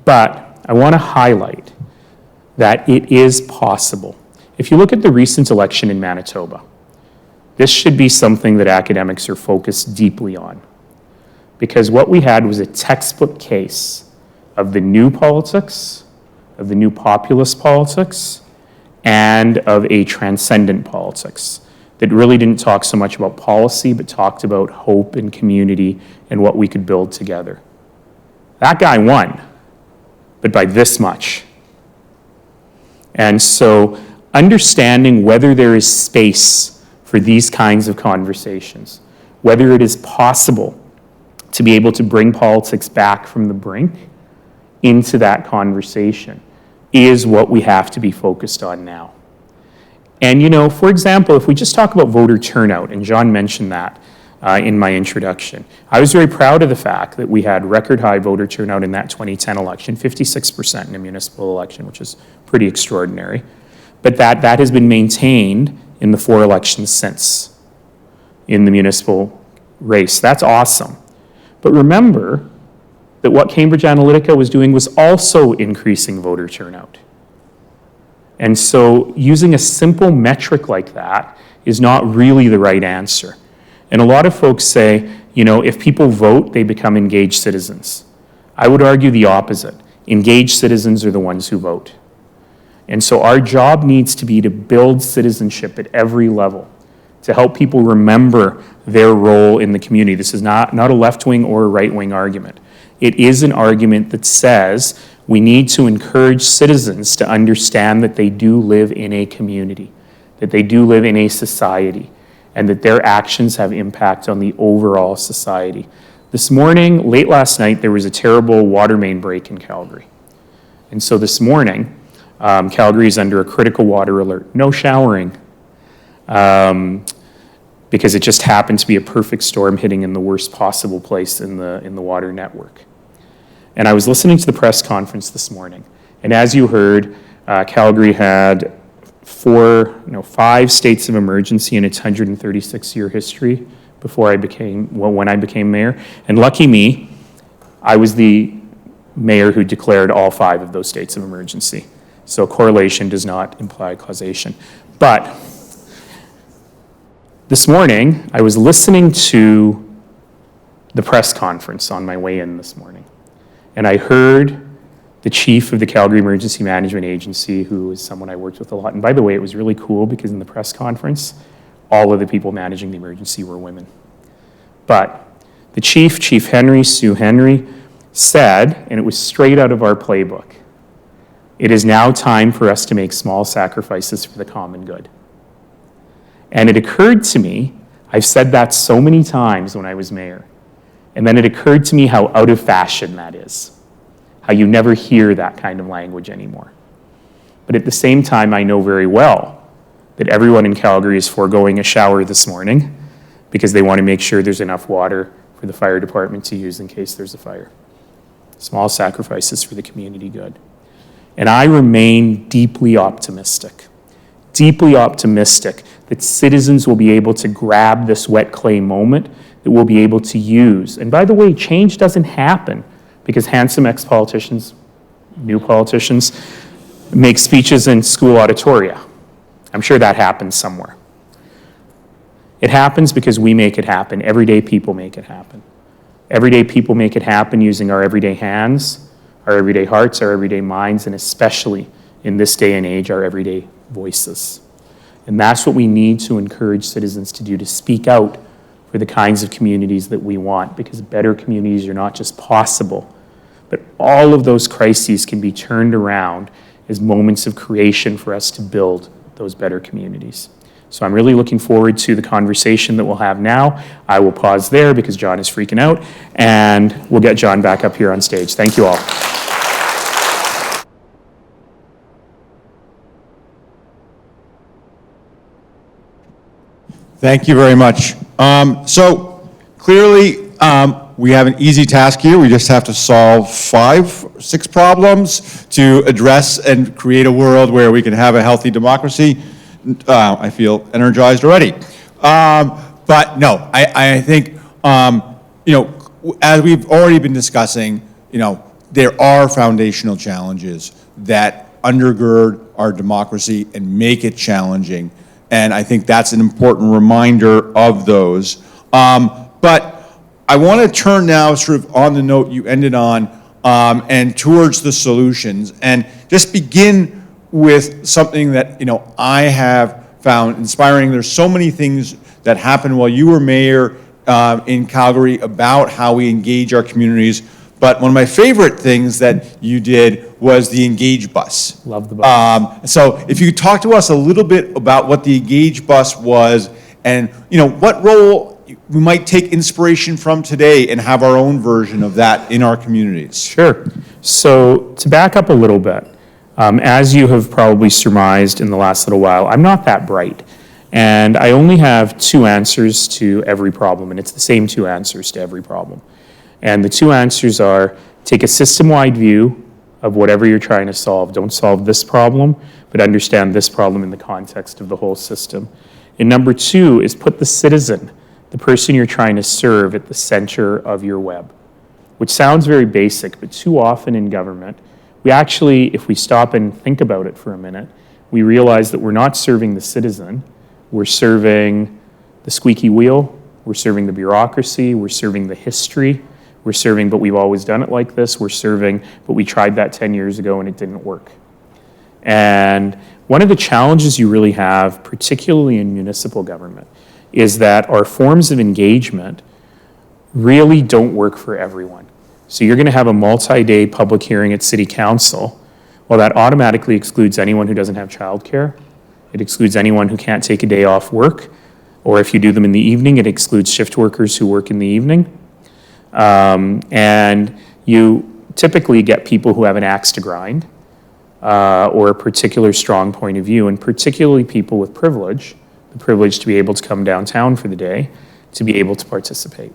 But I want to highlight that it is possible. If you look at the recent election in Manitoba, this should be something that academics are focused deeply on. Because what we had was a textbook case of the new politics, of the new populist politics, and of a transcendent politics. that really didn't talk so much about policy, but talked about hope and community and what we could build together. That guy won, but by this much. And so understanding whether there is space for these kinds of conversations, whether it is possible to be able to bring politics back from the brink into that conversation, is what we have to be focused on now. And for example, if we just talk about voter turnout, and John mentioned that in my introduction, I was very proud of the fact that we had record high voter turnout in that 2010 election, 56% in a municipal election, which is pretty extraordinary. But that has been maintained in the 4 elections since in the municipal race. That's awesome. But remember that what Cambridge Analytica was doing was also increasing voter turnout. And so using a simple metric like that is not really the right answer. And a lot of folks say, if people vote, they become engaged citizens. I would argue the opposite. Engaged citizens are the ones who vote. And so our job needs to be to build citizenship at every level, to help people remember their role in the community. This is not a left-wing or a right-wing argument. It is an argument that says we need to encourage citizens to understand that they do live in a community, that they do live in a society, and that their actions have impact on the overall society. This morning, late last night, there was a terrible water main break in Calgary. And so this morning, Calgary is under a critical water alert. No showering, because it just happened to be a perfect storm hitting in the worst possible place in the water network. And I was listening to the press conference this morning, and as you heard, Calgary had 5 states of emergency in its 136-year history when I became mayor. And lucky me, I was the mayor who declared all 5 of those states of emergency. So correlation does not imply causation. But this morning, I was listening to the press conference on my way in this morning, and I heard the chief of the Calgary Emergency Management Agency, who is someone I worked with a lot. And by the way, it was really cool because in the press conference, all of the people managing the emergency were women. But the Chief Henry, Sue Henry, said, and it was straight out of our playbook, it is now time for us to make small sacrifices for the common good. And it occurred to me, I've said that so many times when I was mayor, and then it occurred to me how out of fashion that is, how you never hear that kind of language anymore. But at the same time, I know very well that everyone in Calgary is foregoing a shower this morning because they want to make sure there's enough water for the fire department to use in case there's a fire. Small sacrifices for the community good. And I remain deeply optimistic that citizens will be able to grab this wet clay moment that we'll be able to use. And by the way, change doesn't happen because handsome ex-politicians, new politicians, make speeches in school auditoria. I'm sure that happens somewhere. It happens because we make it happen. Everyday people make it happen. Everyday people make it happen using our everyday hands, our everyday hearts, our everyday minds, and especially in this day and age, our everyday voices. And that's what we need to encourage citizens to do, to speak out for the kinds of communities that we want, because better communities are not just possible, but all of those crises can be turned around as moments of creation for us to build those better communities. So I'm really looking forward to the conversation that we'll have now. I will pause there because John is freaking out, and we'll get John back up here on stage. Thank you all. Thank you very much. So clearly, we have an easy task here. We just have to solve 5, 6 problems to address and create a world where we can have a healthy democracy. I feel energized already. But no, I think, as we've already been discussing, there are foundational challenges that undergird our democracy and make it challenging. And I think that's an important reminder of those. But I want to turn now sort of on the note you ended on and towards the solutions, and just begin with something that I have found inspiring. There's so many things that happened while you were mayor in Calgary about how we engage our communities. But one of my favorite things that you did was the Engage Bus. Love the bus. So if you could talk to us a little bit about what the Engage Bus was and, what role we might take inspiration from today and have our own version of that in our communities. Sure. So to back up a little bit, as you have probably surmised in the last little while, I'm not that bright. And I only have two answers to every problem, and it's the same two answers to every problem. And the two answers are, take a system-wide view of whatever you're trying to solve. Don't solve this problem, but understand this problem in the context of the whole system. And number two is put the citizen, the person you're trying to serve, at the center of your web, which sounds very basic, but too often in government, we actually, if we stop and think about it for a minute, we realize that we're not serving the citizen, we're serving the squeaky wheel, we're serving the bureaucracy, we're serving the history, we're serving, but we've always done it like this, we're serving, but we tried that 10 years ago and it didn't work. And one of the challenges you really have, particularly in municipal government, is that our forms of engagement really don't work for everyone. So you're going to have a multi-day public hearing at City Council. Well, that automatically excludes anyone who doesn't have childcare. It excludes anyone who can't take a day off work. Or if you do them in the evening, it excludes shift workers who work in the evening. And you typically get people who have an axe to grind or a particular strong point of view, and particularly people with privilege, the privilege to be able to come downtown for the day, to be able to participate.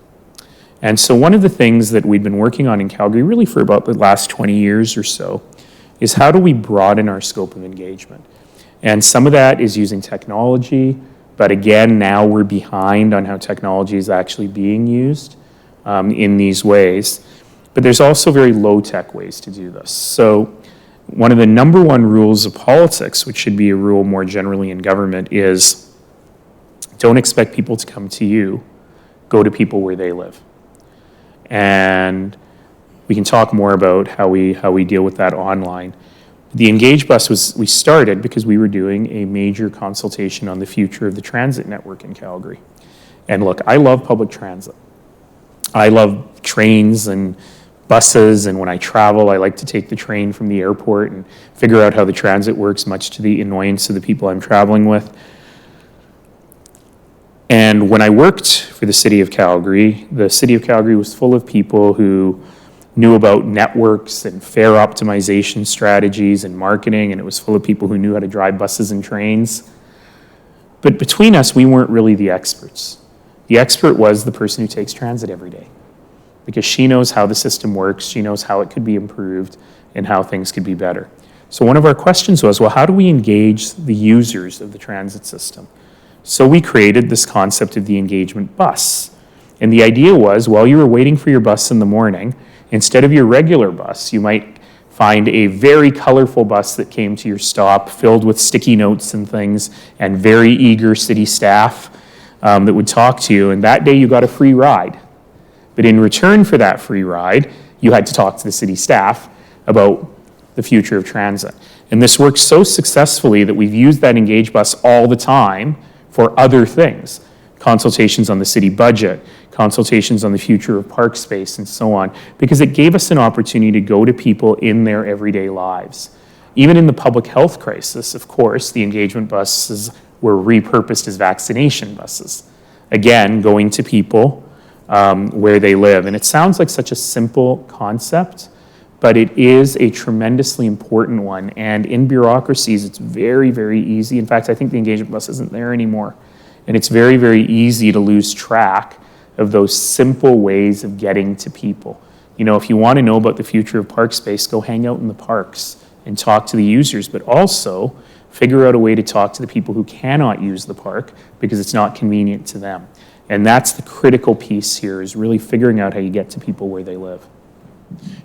And so one of the things that we've been working on in Calgary really for about the last 20 years or so is how do we broaden our scope of engagement? And some of that is using technology, but again, now we're behind on how technology is actually being used in these ways. But there's also very low-tech ways to do this. So one of the number one rules of politics, which should be a rule more generally in government, is don't expect people to come to you, go to people where they live. And we can talk more about how we deal with that online. The Engage Bus we started because we were doing a major consultation on the future of the transit network in Calgary. And look, I love public transit. I love trains and buses, and when I travel, I like to take the train from the airport and figure out how the transit works, much to the annoyance of the people I'm traveling with. And when I worked for the City of Calgary was full of people who knew about networks and fare optimization strategies and marketing, and it was full of people who knew how to drive buses and trains. But between us, we weren't really the experts. The expert was the person who takes transit every day, because she knows how the system works, she knows how it could be improved, and how things could be better. So one of our questions was, well, how do we engage the users of the transit system? So we created this concept of the engagement bus. And the idea was, while you were waiting for your bus in the morning, instead of your regular bus, you might find a very colorful bus that came to your stop, filled with sticky notes and things, and very eager city staff that would talk to you. And that day you got a free ride. But in return for that free ride, you had to talk to the city staff about the future of transit. And this works so successfully that we've used that Engage Bus all the time for other things. Consultations on the city budget, consultations on the future of park space, and so on, because it gave us an opportunity to go to people in their everyday lives. Even in the public health crisis, of course, the engagement buses were repurposed as vaccination buses. Again, going to people where they live. And it sounds like such a simple concept, but it is a tremendously important one. And in bureaucracies, it's very, very easy. In fact, I think the engagement bus isn't there anymore. And it's very, very easy to lose track of those simple ways of getting to people. You know, if you want to know about the future of park space, go hang out in the parks and talk to the users, but also figure out a way to talk to the people who cannot use the park because it's not convenient to them. And that's the critical piece here, is really figuring out how you get to people where they live.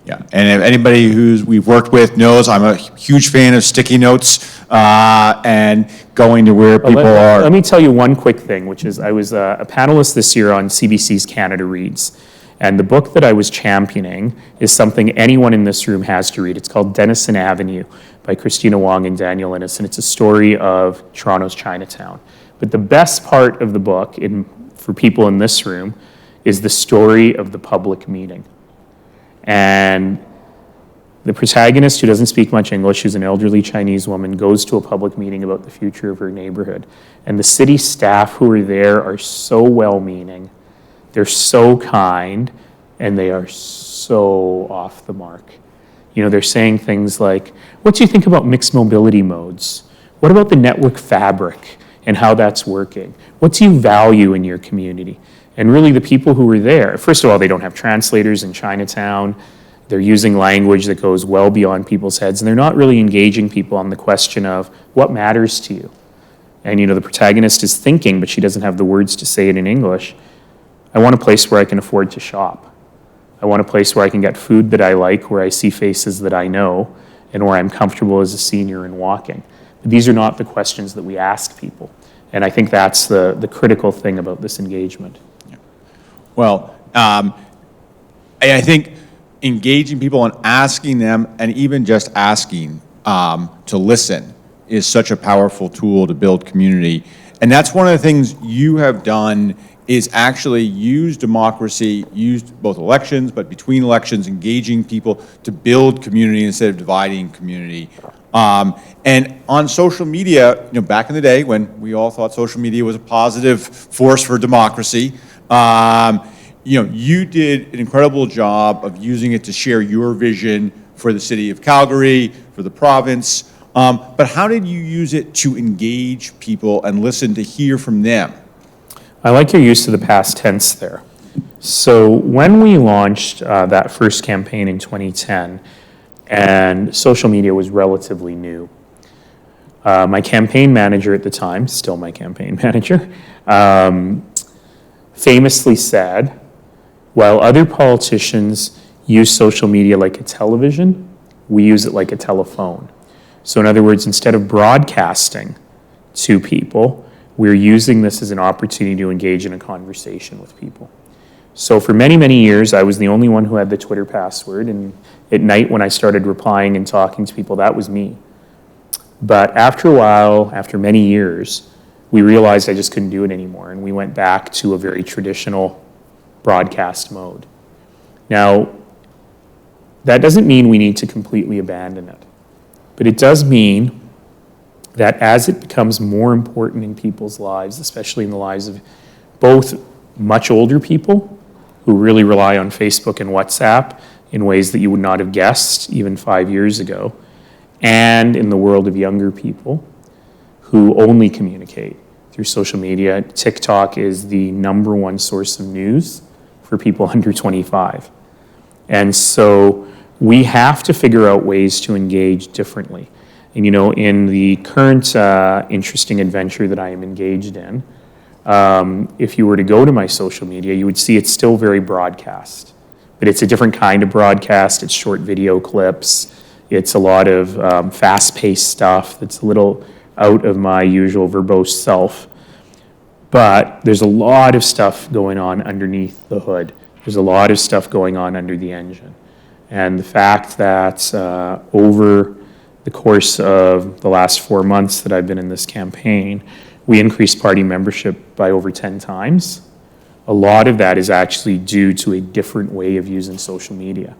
Yeah, and if anybody we've worked with knows I'm a huge fan of sticky notes and going to where people are. Let me tell you one quick thing, which is I was a panelist this year on CBC's Canada Reads. And the book that I was championing is something anyone in this room has to read. It's called Denison Avenue by Christina Wong and Daniel Innes, and it's a story of Toronto's Chinatown. But the best part of the book, for people in this room, is the story of the public meeting. And the protagonist, who doesn't speak much English, who's an elderly Chinese woman, goes to a public meeting about the future of her neighborhood. And the city staff who are there are so well-meaning, they're so kind, and they are so off the mark. You know, they're saying things like, what do you think about mixed mobility modes? What about the network fabric and how that's working? What do you value in your community? And really the people who were there, first of all, they don't have translators in Chinatown. They're using language that goes well beyond people's heads, and they're not really engaging people on the question of what matters to you. And you know, the protagonist is thinking, but she doesn't have the words to say it in English. I want a place where I can afford to shop. I want a place where I can get food that I like, where I see faces that I know, and where I'm comfortable as a senior in walking. But these are not the questions that we ask people. And I think that's the critical thing about this engagement. Yeah. Well, I think engaging people and asking them, and even just asking to listen, is such a powerful tool to build community. And that's one of the things you have done, is actually use democracy, used both elections, but between elections, engaging people to build community instead of dividing community. And on social media, you know, back in the day when we all thought social media was a positive force for democracy, you know, you did an incredible job of using it to share your vision for the city of Calgary, for the province. But how did you use it to engage people and listen to hear from them? I like your use of the past tense there. So when we launched that first campaign in 2010, and social media was relatively new, my campaign manager at the time, still my campaign manager, famously said, while other politicians use social media like a television, we use it like a telephone. So in other words, instead of broadcasting to people, we're using this as an opportunity to engage in a conversation with people. So for many, many years, I was the only one who had the Twitter password, and at night when I started replying and talking to people, that was me. But after a while, after many years, we realized I just couldn't do it anymore, and we went back to a very traditional broadcast mode. Now, that doesn't mean we need to completely abandon it, but it does mean that as it becomes more important in people's lives, especially in the lives of both much older people who really rely on Facebook and WhatsApp in ways that you would not have guessed even 5 years ago, and in the world of younger people who only communicate through social media. TikTok is the #1 source of news for people under 25. And so we have to figure out ways to engage differently. And you know, in the current interesting adventure that I am engaged in, if you were to go to my social media, you would see it's still very broadcast. But it's a different kind of broadcast. It's short video clips. It's a lot of fast-paced stuff that's a little out of my usual verbose self. But there's a lot of stuff going on underneath the hood. There's a lot of stuff going on under the engine. And the fact that over the course of the last 4 months that I've been in this campaign, we increased party membership by over 10 times. A lot of that is actually due to a different way of using social media.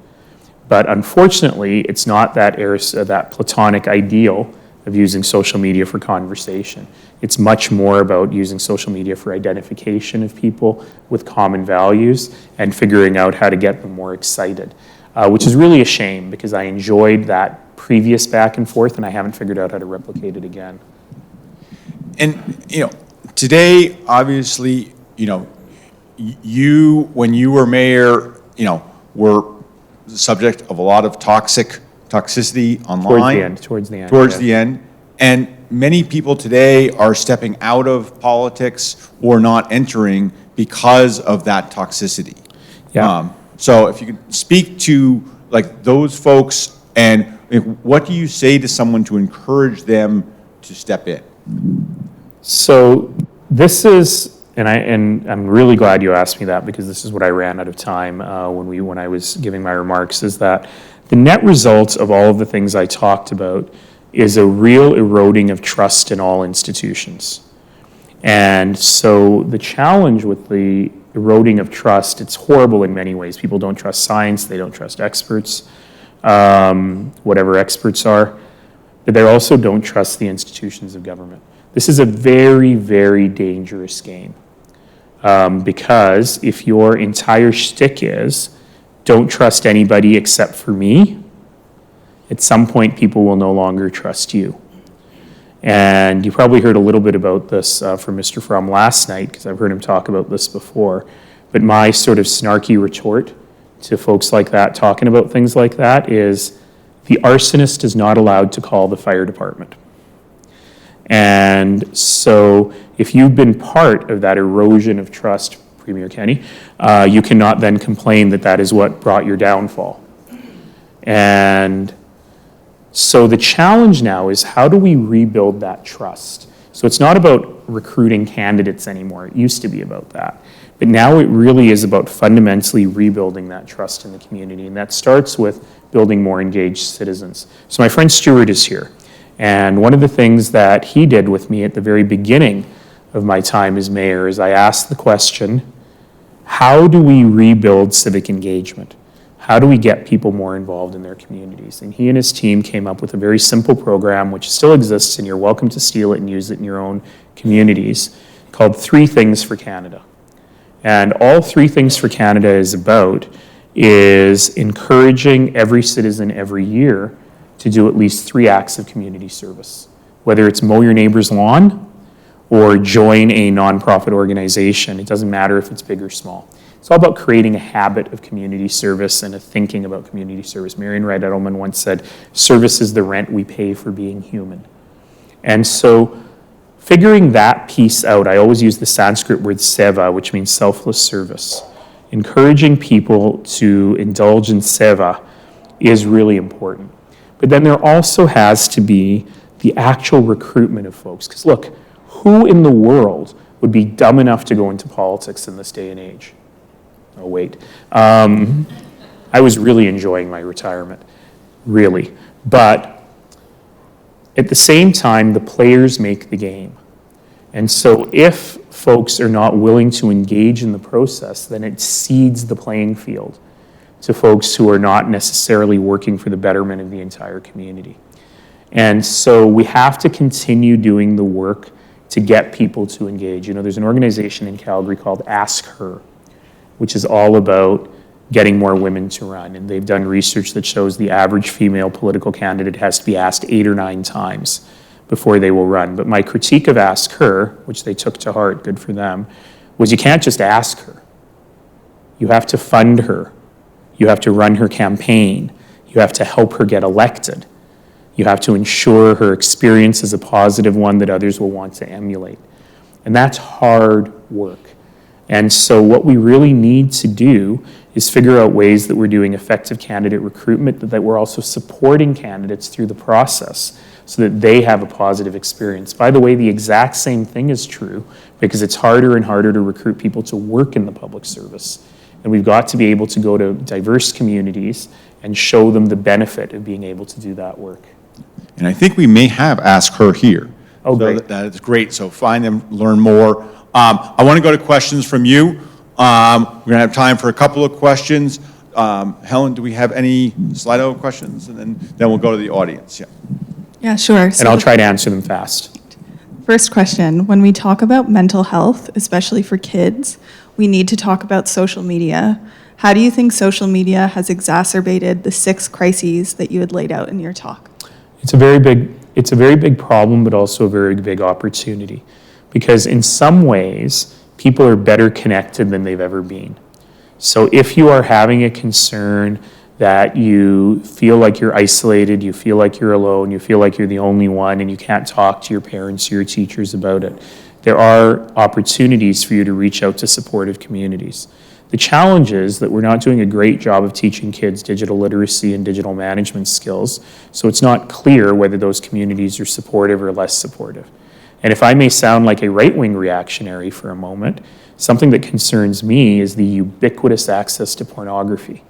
But unfortunately, it's not that platonic ideal of using social media for conversation. It's much more about using social media for identification of people with common values and figuring out how to get them more excited, which is really a shame because I enjoyed that previous back and forth and I haven't figured out how to replicate it again. And, you know, today, obviously, you know, you, when you were mayor, you know, were the subject of a lot of toxicity online. Towards the end. Towards the end. And many people today are stepping out of politics or not entering because of that toxicity. Yeah. So if you could speak to like those folks, and what do you say to someone to encourage them to step in? So this is, and I'm really glad you asked me that because this is what I ran out of time when I was giving my remarks, is that the net result of all of the things I talked about is a real eroding of trust in all institutions. And so the challenge with the eroding of trust, it's horrible in many ways. People don't trust science, they don't trust experts, whatever experts are, but they also don't trust the institutions of government. This is a very, very dangerous game, because if your entire shtick is, don't trust anybody except for me, at some point people will no longer trust you. And you probably heard a little bit about this from Mr. Fromm last night, because I've heard him talk about this before. But my sort of snarky retort to folks like that talking about things like that is, the arsonist is not allowed to call the fire department. And so if you've been part of that erosion of trust, Premier Kenney, you cannot then complain that that is what brought your downfall. And so the challenge now is, how do we rebuild that trust? So it's not about recruiting candidates anymore. It used to be about that. But now it really is about fundamentally rebuilding that trust in the community. And that starts with building more engaged citizens. So my friend Stuart is here. And one of the things that he did with me at the very beginning of my time as mayor is I asked the question, how do we rebuild civic engagement? How do we get people more involved in their communities? And he and his team came up with a very simple program, which still exists, and you're welcome to steal it and use it in your own communities, called 3 Things for Canada. And all 3 Things for Canada is about is encouraging every citizen every year to do at least 3 acts of community service, whether it's mow your neighbor's lawn or join a nonprofit organization. It doesn't matter if it's big or small. It's all about creating a habit of community service and a thinking about community service. Marian Wright Edelman once said, service is the rent we pay for being human. And so figuring that piece out, I always use the Sanskrit word seva, which means selfless service. Encouraging people to indulge in seva is really important. But then there also has to be the actual recruitment of folks. Because look, who in the world would be dumb enough to go into politics in this day and age? Oh, wait. I was really enjoying my retirement, really. But at the same time, the players make the game. And so if folks are not willing to engage in the process, then it seeds the playing field to folks who are not necessarily working for the betterment of the entire community. And so we have to continue doing the work to get people to engage. You know, there's an organization in Calgary called Ask Her, which is all about getting more women to run. And they've done research that shows the average female political candidate has to be asked 8 or 9 times before they will run. But my critique of Ask Her, which they took to heart, good for them, was you can't just ask her. You have to fund her. You have to run her campaign. You have to help her get elected. You have to ensure her experience is a positive one that others will want to emulate. And that's hard work. And so what we really need to do is figure out ways that we're doing effective candidate recruitment, but that we're also supporting candidates through the process so that they have a positive experience. By the way, the exact same thing is true because it's harder and harder to recruit people to work in the public service. And we've got to be able to go to diverse communities and show them the benefit of being able to do that work. And I think we may have Ask Her here. Oh, so great. That is great. So find them, learn more. I want to go to questions from you. We're going to have time for a couple of questions. Helen, do we have any Slido questions? And then we'll go to the audience. Yeah. Yeah, sure. And I'll try to answer them fast. First question, when we talk about mental health, especially for kids, we need to talk about social media. How do you think social media has exacerbated the 6 crises that you had laid out in your talk? It's a very big problem, but also a very big opportunity. Because in some ways, people are better connected than they've ever been. So if you are having a concern that you feel like you're isolated, you feel like you're alone, you feel like you're the only one, and you can't talk to your parents or your teachers about it, there are opportunities for you to reach out to supportive communities. The challenge is that we're not doing a great job of teaching kids digital literacy and digital management skills, so it's not clear whether those communities are supportive or less supportive. And if I may sound like a right-wing reactionary for a moment, something that concerns me is the ubiquitous access to pornography,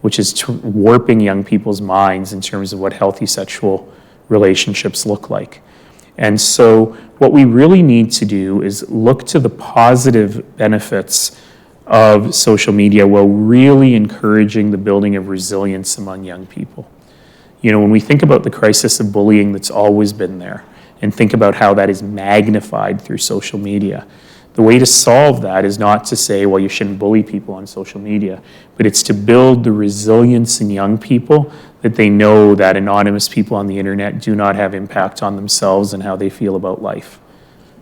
which is warping young people's minds in terms of what healthy sexual relationships look like. And so what we really need to do is look to the positive benefits of social media while really encouraging the building of resilience among young people. You know, when we think about the crisis of bullying that's always been there, and think about how that is magnified through social media, the way to solve that is not to say, well, you shouldn't bully people on social media, but it's to build the resilience in young people that they know that anonymous people on the internet do not have impact on themselves and how they feel about life.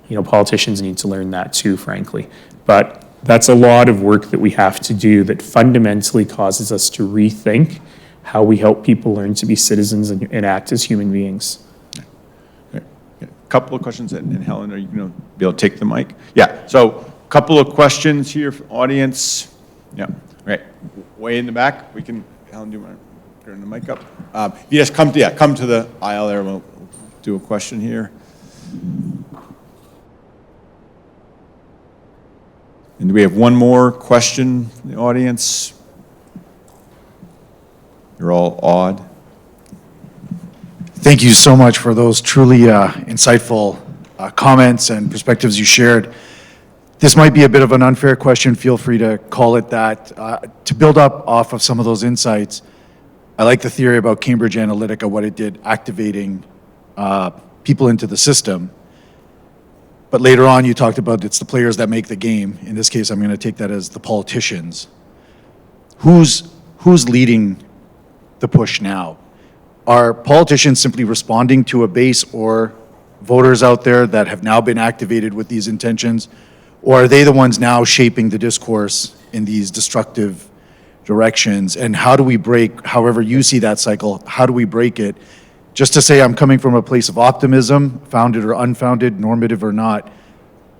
You know, politicians need to learn that too, frankly. But that's a lot of work that we have to do that fundamentally causes us to rethink how we help people learn to be citizens and act as human beings. Couple of questions, and Helen, are you going to be able to take the mic? Yeah, so a couple of questions here from audience. Yeah, right, way in the back. We can, Helen, do you want to turn the mic up? If you just come to the aisle there, we'll do a question here. And do we have one more question from the audience? You're all awed. Thank you so much for those truly insightful comments and perspectives you shared. This might be a bit of an unfair question, feel free to call it that. To build up off of some of those insights, I like the theory about Cambridge Analytica, what it did activating people into the system. But later on you talked about it's the players that make the game. In this case, I'm going to take that as the politicians. Who's leading the push now? Are politicians simply responding to a base or voters out there that have now been activated with these intentions? Or are they the ones now shaping the discourse in these destructive directions? And how do we break, however you see that cycle, how do we break it? Just to say I'm coming from a place of optimism, founded or unfounded, normative or not.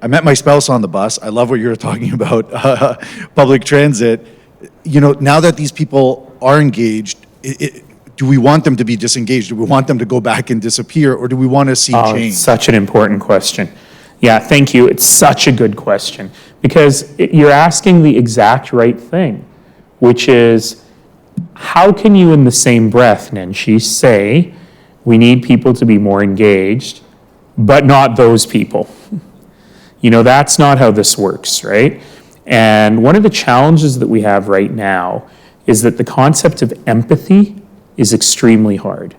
I met my spouse on the bus. I love what you're talking about, public transit. You know, now that these people are engaged, do we want them to be disengaged? Do we want them to go back and disappear? Or do we want to see change? Such an important question. Yeah, thank you. It's such a good question because you're asking the exact right thing, which is how can you in the same breath, Nenshi, say we need people to be more engaged, but not those people? You know, that's not how this works, right? And one of the challenges that we have right now is that the concept of empathy is extremely hard.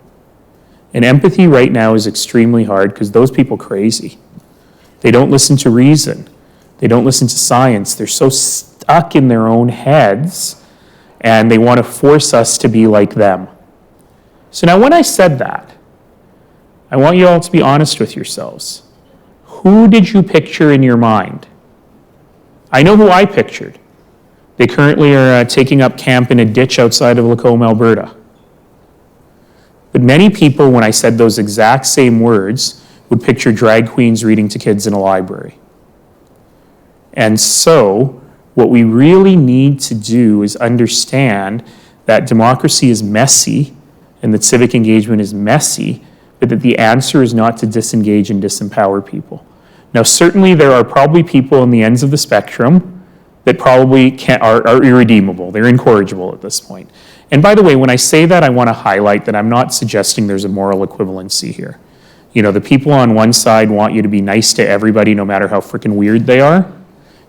And empathy right now is extremely hard because those people crazy. They don't listen to reason. They don't listen to science. They're so stuck in their own heads and they want to force us to be like them. So now when I said that, I want you all to be honest with yourselves. Who did you picture in your mind? I know who I pictured. They currently are taking up camp in a ditch outside of Lacombe, Alberta. But many people, when I said those exact same words, would picture drag queens reading to kids in a library. And so, what we really need to do is understand that democracy is messy and that civic engagement is messy, but that the answer is not to disengage and disempower people. Now, certainly there are probably people on the ends of the spectrum that probably are irredeemable. They're incorrigible at this point. And by the way, when I say that, I want to highlight that I'm not suggesting there's a moral equivalency here. You know, the people on one side want you to be nice to everybody no matter how freaking weird they are.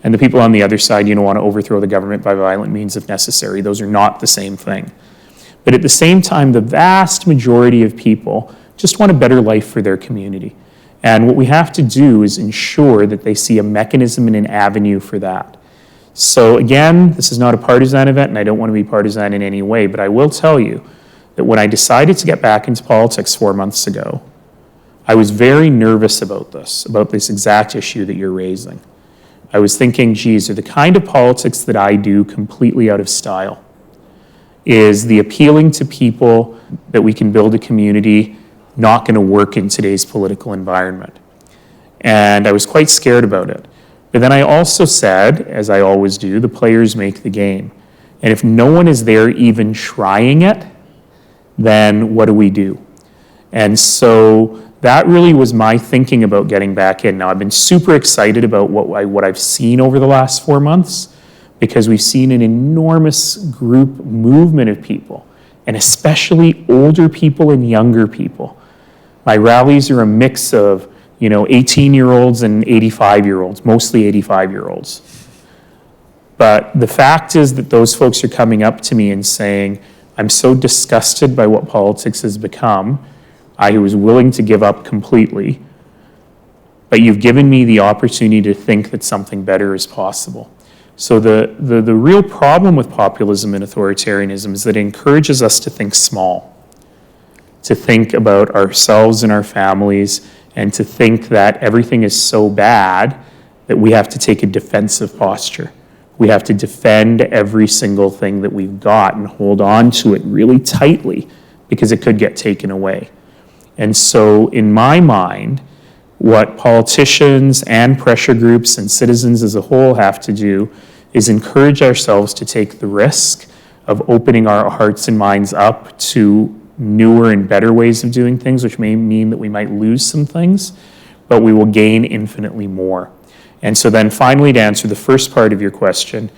And the people on the other side, you know, want to overthrow the government by violent means if necessary. Those are not the same thing. But at the same time, the vast majority of people just want a better life for their community. And what we have to do is ensure that they see a mechanism and an avenue for that. So again, this is not a partisan event, and I don't want to be partisan in any way, but I will tell you that when I decided to get back into politics 4 months ago, I was very nervous about this exact issue that you're raising. I was thinking, geez, are the kind of politics that I do completely out of style? Is the appealing to people that we can build a community not going to work in today's political environment? And I was quite scared about it. But then I also said, as I always do, the players make the game. And if no one is there even trying it, then what do we do? And so that really was my thinking about getting back in. Now, I've been super excited about what I've seen over the last 4 months because we've seen an enormous group movement of people, and especially older people and younger people, My rallies are a mix of, 18-year-olds and 85-year-olds, mostly 85-year-olds. But the fact is that those folks are coming up to me and saying, I'm so disgusted by what politics has become, I was willing to give up completely, but you've given me the opportunity to think that something better is possible. So the real problem with populism and authoritarianism is that it encourages us to think small, to think about ourselves and our families, and to think that everything is so bad that we have to take a defensive posture. We have to defend every single thing that we've got and hold on to it really tightly because it could get taken away. And so in my mind, what politicians and pressure groups and citizens as a whole have to do is encourage ourselves to take the risk of opening our hearts and minds up to newer and better ways of doing things, which may mean that we might lose some things, but we will gain infinitely more. And so then finally, to answer the first part of your question,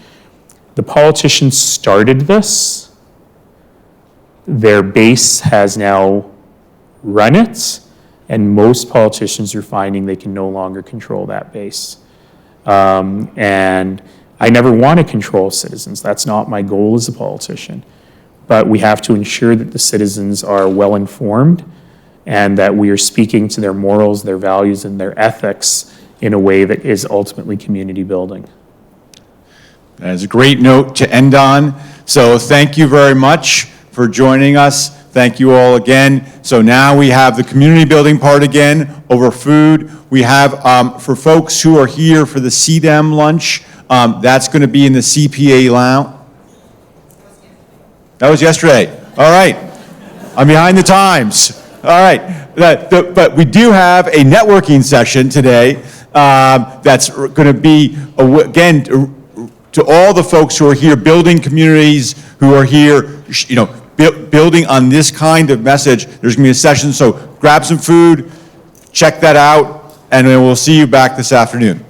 the politicians started this. Their base has now run it, and most politicians are finding they can no longer control that base. And I never want to control citizens. That's not my goal as a politician. But we have to ensure that the citizens are well informed and that we are speaking to their morals, their values, and their ethics in a way that is ultimately community building. That is a great note to end on. So thank you very much for joining us. Thank you all again. So now we have the community building part again over food. We have, for folks who are here for the CDEM lunch, that's going to be in the CPA lounge. That was yesterday. All right. I'm behind the times. All right. But we do have a networking session today that's going to be, again, to all the folks who are here building communities, who are here, building on this kind of message. There's going to be a session, so grab some food, check that out, and then we'll see you back this afternoon.